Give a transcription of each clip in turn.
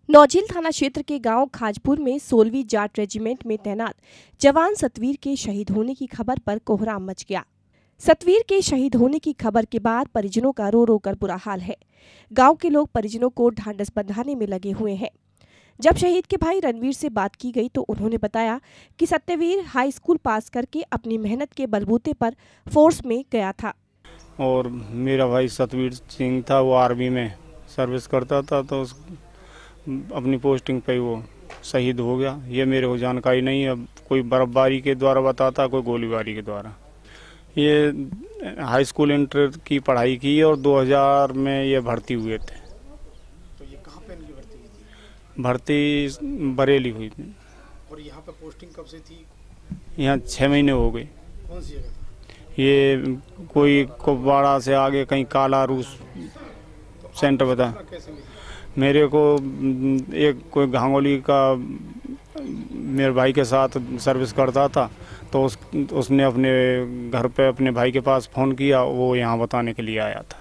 नौझील थाना क्षेत्र के गांव खाजपुर में 16वीं जाट रेजिमेंट में तैनात जवान सतवीर के शहीद होने की खबर पर कोहराम मच गया। सतवीर के शहीद होने की खबर के बाद परिजनों का रो रो कर बुरा हाल है। गांव के लोग परिजनों को ढांढस बंधाने में लगे हुए हैं। जब शहीद के भाई रणवीर से बात की गई तो उन्होंने बताया कि सत्यवीर हाई स्कूल पास करके अपनी मेहनत के बलबूते पर फोर्स में गया था और मेरा भाई सतवीर सिंह था, वो आर्मी में सर्विस करता था, तो अपनी पोस्टिंग पे वो शहीद हो गया। ये मेरे को जानकारी नहीं है, कोई बर्फबारी के द्वारा बताता, कोई गोलीबारी के द्वारा। ये हाई स्कूल इंटर की पढ़ाई की और 2000 में ये भर्ती हुए थे। तो ये कहाँ पे इनकी भर्ती हुई थी? भर्ती बरेली हुई थी। और यहाँ पे पोस्टिंग कब से थी? यहाँ 6 महीने हो गए। कौन सी जगह था? ये कोई कुपवाड़ा से आगे कहीं काला रूस सेंटर बता। मेरे को एक कोई घांगोली का मेरे भाई के साथ सर्विस करता था, तो उसने अपने घर पे अपने भाई के पास फोन किया, वो यहाँ बताने के लिए आया था।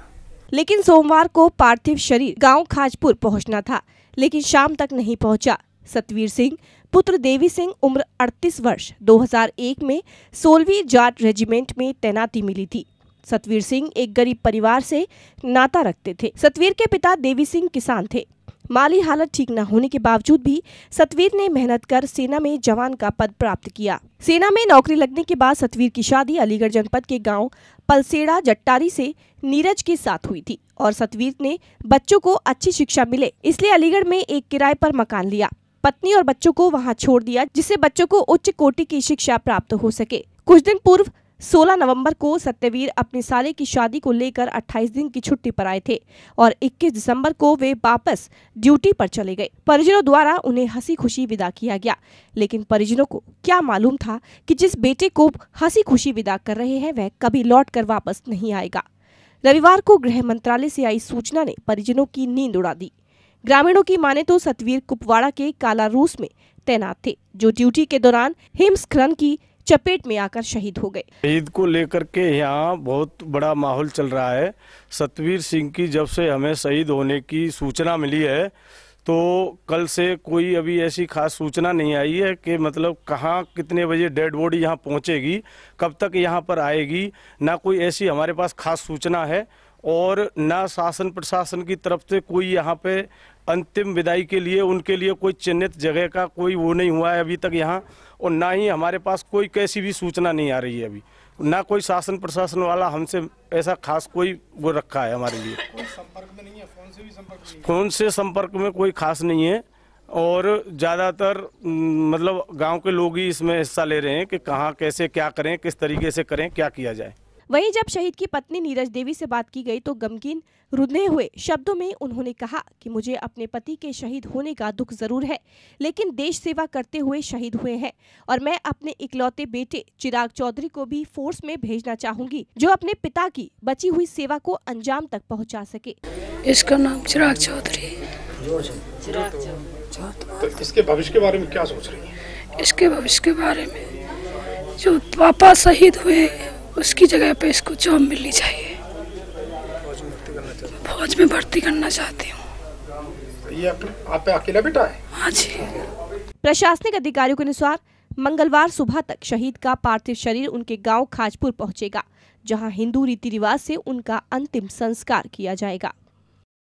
लेकिन सोमवार को पार्थिव शरीर गांव खाजपुर पहुंचना था, लेकिन शाम तक नहीं पहुंचा। सतवीर सिंह पुत्र देवी सिंह उम्र 38 वर्ष 2001 में 16वीं जाट रेजिमेंट में तैनाती मिली थी। सतवीर सिंह एक गरीब परिवार से नाता रखते थे। सतवीर के पिता देवी सिंह किसान थे। माली हालत ठीक न होने के बावजूद भी सतवीर ने मेहनत कर सेना में जवान का पद प्राप्त किया। सेना में नौकरी लगने के बाद सतवीर की शादी अलीगढ़ जनपद के गांव पलसेड़ा जट्टारी से नीरज के साथ हुई थी और सतवीर ने बच्चों को अच्छी शिक्षा मिले इसलिए अलीगढ़ में एक किराए पर मकान लिया। पत्नी और बच्चों को वहां छोड़ दिया, जिससे बच्चों को उच्च कोटि की शिक्षा प्राप्त हो सके। कुछ दिन पूर्व 16 नवंबर को सत्यवीर अपने साले की शादी को लेकर 28 दिन की छुट्टी पर आए थे और 21 दिसंबर को वे वापस ड्यूटी पर चले गए। परिजनों द्वारा उन्हें हंसी खुशी विदा किया गया, लेकिन परिजनों को क्या मालूम था कि जिस बेटे को हंसी खुशी विदा कर रहे हैं वह कभी लौट कर वापस नहीं आएगा। रविवार को गृह मंत्रालय से आई सूचना ने परिजनों की नींद उड़ा दी। ग्रामीणों की माने तो सतवीर कुपवाड़ा के काला रूस में तैनात थे, जो ड्यूटी के दौरान हिमस्खलन की चपेट में आकर शहीद हो गए। शहीद को लेकर के यहाँ बहुत बड़ा माहौल चल रहा है। सतवीर सिंह की जब से हमें शहीद होने की सूचना मिली है, तो कल से कोई अभी ऐसी खास सूचना नहीं आई है कि मतलब कहाँ कितने बजे डेड बॉडी यहाँ पहुँचेगी, कब तक यहाँ पर आएगी, ना कोई ऐसी हमारे पास खास सूचना है और ना शासन प्रशासन की तरफ से कोई यहाँ पे अंतिम विदाई के लिए उनके लिए कोई चिन्हित जगह का कोई वो नहीं हुआ है अभी तक यहाँ, और ना ही हमारे पास कोई कैसी भी सूचना नहीं आ रही है अभी। ना कोई शासन प्रशासन वाला हमसे ऐसा खास कोई वो रखा है हमारे लिए। कोई संपर्क में नहीं है, फोन से भी संपर्क नहीं है? फोन से संपर्क में कोई खास नहीं है और ज़्यादातर मतलब गांव के लोग ही इसमें हिस्सा ले रहे हैं कि कहाँ कैसे क्या करें, किस तरीके से करें, क्या किया जाए। वहीं जब शहीद की पत्नी नीरज देवी से बात की गई तो गमगीन रुंधे हुए शब्दों में उन्होंने कहा कि मुझे अपने पति के शहीद होने का दुख जरूर है, लेकिन देश सेवा करते हुए शहीद हुए हैं और मैं अपने इकलौते बेटे चिराग चौधरी को भी फोर्स में भेजना चाहूंगी, जो अपने पिता की बची हुई सेवा को अंजाम तक पहुंचा सके। इसका नाम चिराग चौधरी। तो इसके भविष्य के बारे में क्या सोच रही है? इसके भविष्य के बारे में जो पापा शहीद हुए उसकी जगह पे इसको जॉब मिलनी चाहिए। फौज में भर्ती करना चाहती हूँ। ये आप पे अकेला बेटा है? हाँ जी। प्रशासनिक अधिकारियों के अनुसार मंगलवार सुबह तक शहीद का पार्थिव शरीर उनके गांव खाजपुर पहुंचेगा, जहां हिंदू रीति रिवाज से उनका अंतिम संस्कार किया जाएगा।